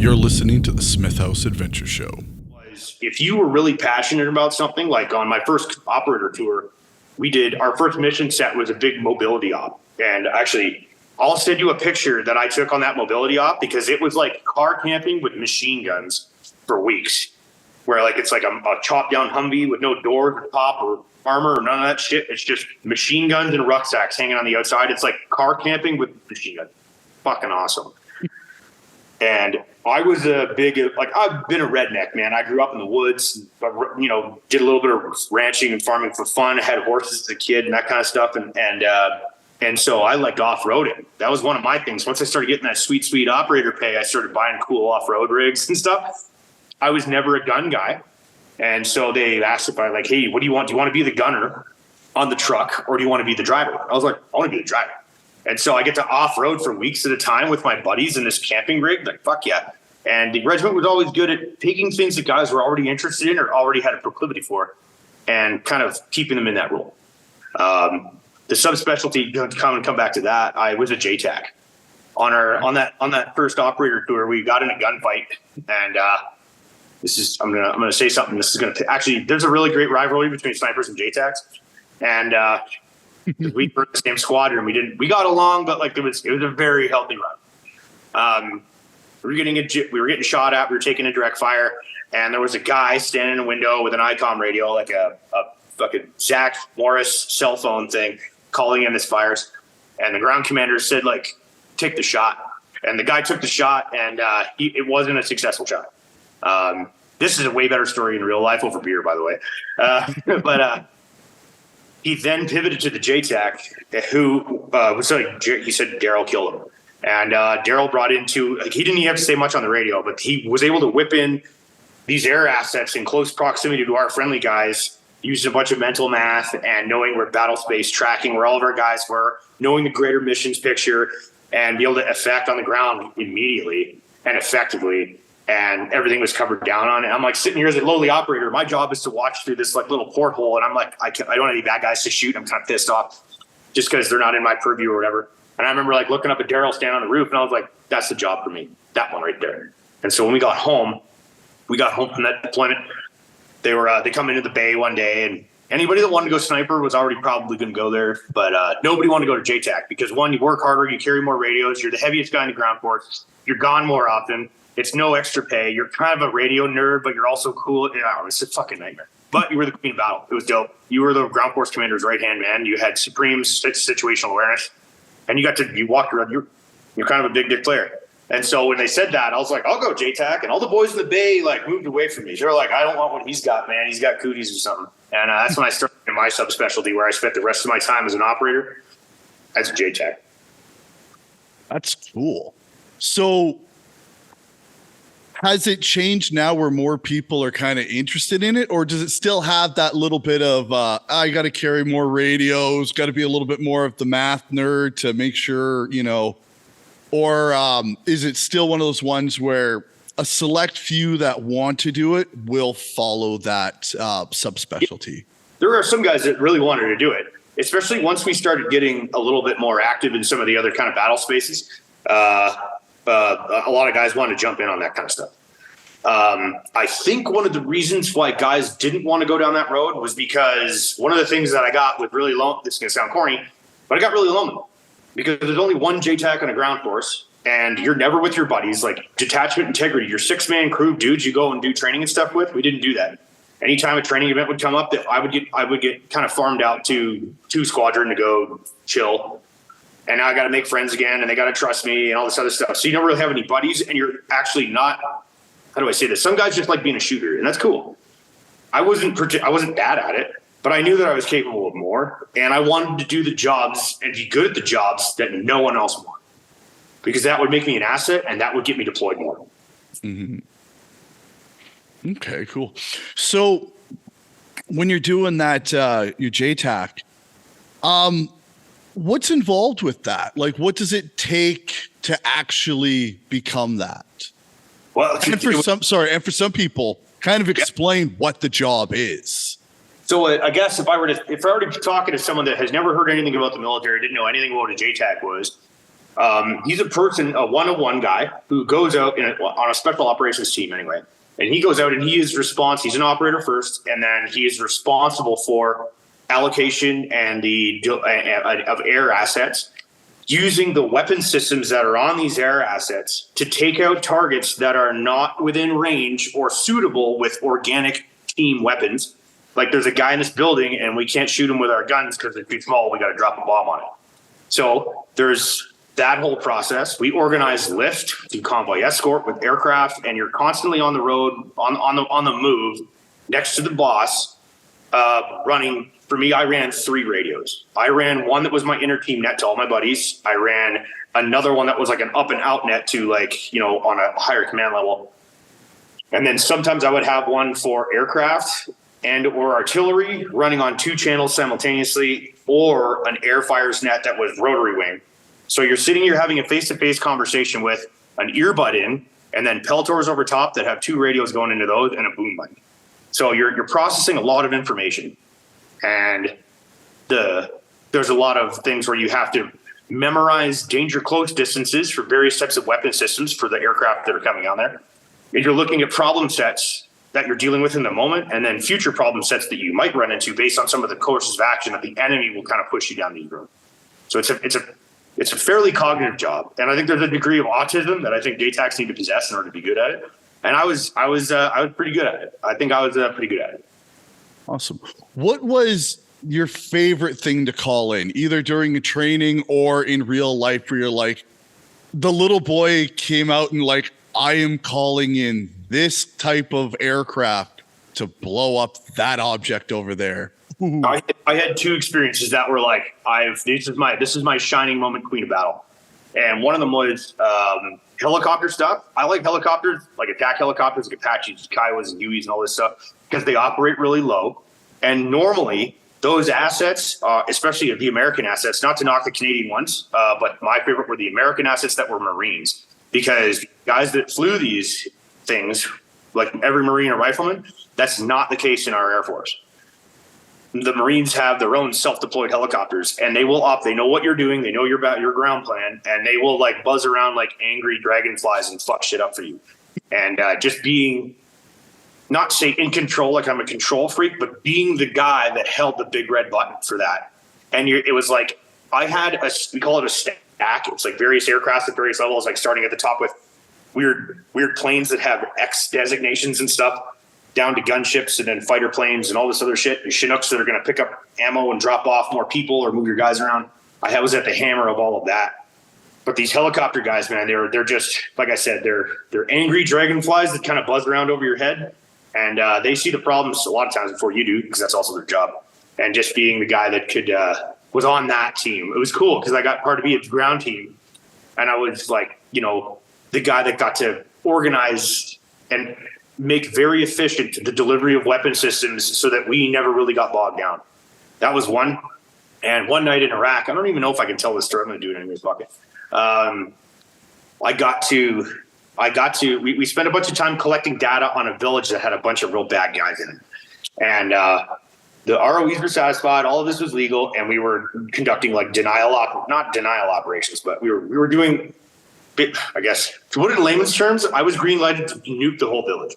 You're listening to the Smith House Adventure Show. If you were really passionate about something, like on my first operator tour, we did our first mission set was a big mobility op. And actually, I'll send you a picture that I took on that mobility op because it was like car camping with machine guns for weeks. Where like it's like a chopped down Humvee with no doors or top or armor or none of that shit. It's just machine guns and rucksacks hanging on the outside. It's like car camping with machine guns. Fucking awesome. And I was I've been a redneck, man. I grew up in the woods, but, you know, did a little bit of ranching and farming for fun. I had horses as a kid and that kind of stuff. And so I liked off-roading. That was one of my things. Once I started getting that sweet operator pay, I started buying cool off-road rigs and stuff. I was never a gun guy. And so they asked if I like, hey, what do you want? Do you want to be the gunner on the truck or do you want to be the driver? I was like, I want to be the driver. And so I get to off-road for weeks at a time with my buddies in this camping rig. Like, fuck yeah. And the regiment was always good at taking things that guys were already interested in or already had a proclivity for and kind of keeping them in that role. The subspecialty, come back to that, I was a JTAC. On that first operator tour, we got in a gunfight. And I'm gonna say something. This is gonna actually. There's a really great rivalry between snipers and JTACs, and we were in the same squadron. We got along, but like it was a very healthy run. We were getting shot at. We were taking a direct fire, and there was a guy standing in a window with an ICOM radio, like a fucking Zach Morris cell phone thing, calling in his fires. And the ground commander said, like, take the shot. And the guy took the shot, and it wasn't a successful shot. This is a way better story in real life over beer, by the way. But he then pivoted to the JTAC, who was like, he said Daryl killed him. And Daryl brought into, like, he didn't even have to say much on the radio, but he was able to whip in these air assets in close proximity to our friendly guys, using a bunch of mental math and knowing where battle space, tracking where all of our guys were, knowing the greater missions picture, and be able to effect on the ground immediately and effectively. And everything was covered down on it. I'm like sitting here as a lowly operator. My job is to watch through this like little porthole. And I'm like, I don't have any bad guys to shoot. I'm kind of pissed off just because they're not in my purview or whatever. And I remember like looking up at Daryl standing on the roof and I was like, that's the job for me. That one right there. And so when we got home from that deployment, they come into the bay one day and anybody that wanted to go sniper was already probably going to go there. But nobody wanted to go to JTAC because one, you work harder, you carry more radios, you're the heaviest guy in the ground force, you're gone more often. It's no extra pay. You're kind of a radio nerd, but you're also cool. It's a fucking nightmare. But you were the queen of battle. It was dope. You were the ground force commander's right-hand man. You had supreme situational awareness. And you walked around. You're kind of a big dick player. And so when they said that, I was like, I'll go JTAC. And all the boys in the bay like moved away from me. They were like, I don't want what he's got, man. He's got cooties or something. And that's when I started in my subspecialty where I spent the rest of my time as an operator as a JTAC. That's cool. So has it changed now where more people are kind of interested in it, or does it still have that little bit of I got to carry more radios, got to be a little bit more of the math nerd to make sure, you know, or is it still one of those ones where a select few that want to do it will follow that subspecialty? There are some guys that really wanted to do it, especially once we started getting a little bit more active in some of the other kind of battle spaces. A lot of guys want to jump in on that kind of stuff. I think one of the reasons why guys didn't want to go down that road was because one of the things that I got with really lonely, this is going to sound corny, but I got really lonely because there's only one JTAC on a ground force and you're never with your buddies, like detachment integrity, your 6-man crew dudes you go and do training and stuff with. We didn't do that. Anytime a training event would come up, that I would get kind of farmed out to 2 squadron to go chill. And now I got to make friends again, and they got to trust me and all this other stuff. So you don't really have any buddies, and you're actually not. How do I say this? Some guys just like being a shooter, and that's cool. I wasn't bad at it, but I knew that I was capable of more, and I wanted to do the jobs and be good at the jobs that no one else wanted, because that would make me an asset, and that would get me deployed more. Mm-hmm. Okay, cool. So when you're doing that, your JTAC, what's involved with that? Like, what does it take to actually become that? Well, and for some people, kind of explain what the job is. So I guess if I were to be talking to someone that has never heard anything about the military, didn't know anything about what a JTAC was, He's a one-on-one guy who goes out on a special operations team anyway. And he goes out and he's an operator first, and then he is responsible for allocation and of air assets, using the weapon systems that are on these air assets to take out targets that are not within range or suitable with organic team weapons. Like, there's a guy in this building and we can't shoot him with our guns because it's too small. We got to drop a bomb on it. So there's that whole process. We organize lift, do convoy escort with aircraft, and you're constantly on the road, on the move, next to the boss, running. For me, I ran 3 radios. I ran one that was my inter-team net to all my buddies. I ran another one that was like an up and out net to, like, you know, on a higher command level. And then sometimes I would have one for aircraft and or artillery running on 2 channels simultaneously, or an air fires net that was rotary wing. So you're sitting here having a face-to-face conversation with an earbud in, and then Peltors over top that have 2 radios going into those and a boom mic. So you're processing a lot of information. And there's a lot of things where you have to memorize danger close distances for various types of weapon systems for the aircraft that are coming on there. And you're looking at problem sets that you're dealing with in the moment, and then future problem sets that you might run into based on some of the courses of action that the enemy will kind of push you down the road. So it's a fairly cognitive job. And I think there's a degree of autism that I think DATACs need to possess in order to be good at it. And I was pretty good at it. I think I was pretty good at it. Awesome. What was your favorite thing to call in, either during a training or in real life, where you're like, the little boy came out and like, I am calling in this type of aircraft to blow up that object over there? I had 2 experiences that were like, this is my shining moment, Queen of Battle. And one of them was helicopter stuff. I like helicopters, like attack helicopters, like Apaches, Kiowas, and Hueys, and all this stuff, because they operate really low. And normally those assets, especially the American assets, not to knock the Canadian ones, but my favorite were the American assets that were Marines, because guys that flew these things, like every Marine or rifleman, that's not the case in our Air Force. The Marines have their own self-deployed helicopters, and they know what you're doing. They know your ground plan, and they will like buzz around like angry dragonflies and fuck shit up for you. And just being, not say in control, like I'm a control freak, but being the guy that held the big red button for that. And it was like, I had we call it a stack. It's like various aircraft at various levels, like starting at the top with weird planes that have X designations and stuff, down to gunships and then fighter planes and all this other shit, and Chinooks that are going to pick up ammo and drop off more people or move your guys around. I was at the hammer of all of that. But these helicopter guys, man, they're just, like I said, they're angry dragonflies that kind of buzz around over your head, and they see the problems a lot of times before you do, because that's also their job. And just being the guy that was on that team, it was cool because I got part to be a ground team, and I was like, you know, the guy that got to organize and make very efficient the delivery of weapon systems so that we never really got bogged down. That was one. And one night in Iraq, I don't even know if I can tell this story. I'm going to do it anyways. Fuck it. We spent a bunch of time collecting data on a village that had a bunch of real bad guys in it. And the ROEs were satisfied. All of this was legal. And we were conducting like not denial operations, but we were doing, I guess, to put it in layman's terms, I was green lighted to nuke the whole village.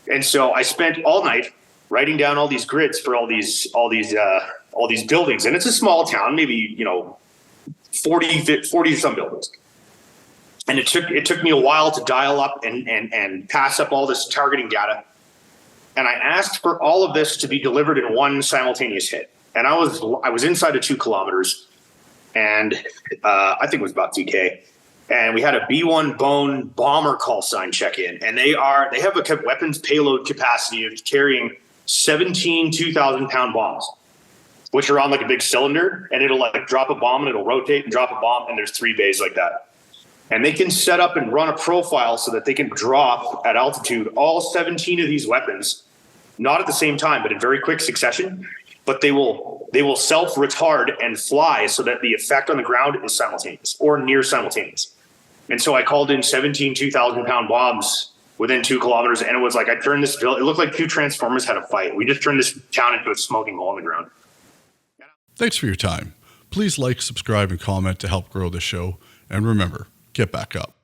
And so I spent all night writing down all these grids for all these buildings. And it's a small town, maybe, 40 or some buildings. And it took me a while to dial up and pass up all this targeting data. And I asked for all of this to be delivered in one simultaneous hit. And I was inside of 2 kilometers, and I think it was about DK. And we had a B-1 Bone bomber call sign check in, and they have a weapons payload capacity of carrying 17 2,000-pound bombs, which are on like a big cylinder, and it'll like drop a bomb and it'll rotate and drop a bomb, and there's 3 bays like that. And they can set up and run a profile so that they can drop at altitude all 17 of these weapons, not at the same time, but in very quick succession. But they will self-retard and fly so that the effect on the ground is simultaneous or near simultaneous. And so I called in 17 2,000-pound bombs within 2 kilometers, and it was like I turned this village. It looked like 2 Transformers had a fight. We just turned this town into a smoking hole on the ground. Thanks for your time. Please like, subscribe, and comment to help grow the show. And remember, get back up.